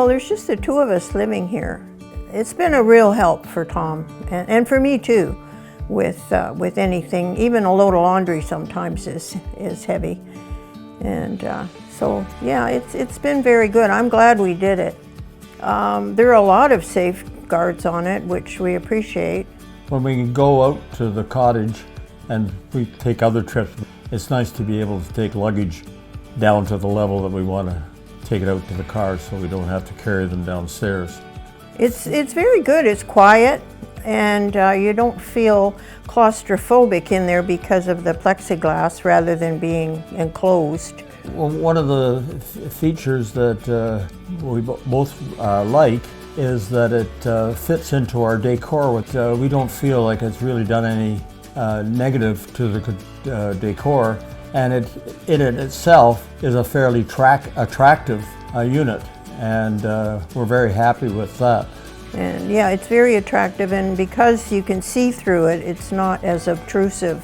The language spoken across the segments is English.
Well, there's just the two of us living here. It's been a real help for Tom and for me too, with anything. Even a load of laundry sometimes is heavy, and so yeah, it's been very good. I'm glad we did it. There are a lot of safeguards on it, which we appreciate. When we go out to the cottage and we take other trips, it's nice to be able to take luggage down to the level that we want to take it out to the car, so we don't have to carry them downstairs. It's very good. It's quiet, and you don't feel claustrophobic in there because of the plexiglass rather than being enclosed. Well, one of the features that we both like is that it fits into our decor. We don't feel like it's really done any negative to the decor, and it in itself is a fairly attractive unit, and we're very happy with that. And yeah, it's very attractive, and because you can see through it, it's not as obtrusive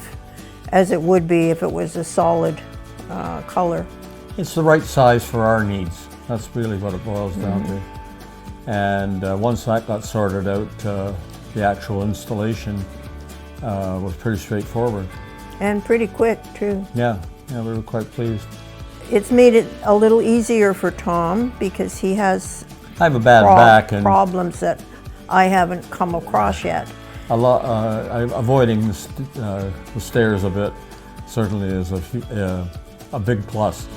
as it would be if it was a solid color. It's the right size for our needs. That's really what it boils down to. And once that got sorted out, the actual installation was pretty straightforward. And pretty quick too. Yeah, we were quite pleased. It's made it a little easier for Tom because he has I have a bad back and problems that I haven't come across yet. Avoiding the stairs a bit certainly is a big plus.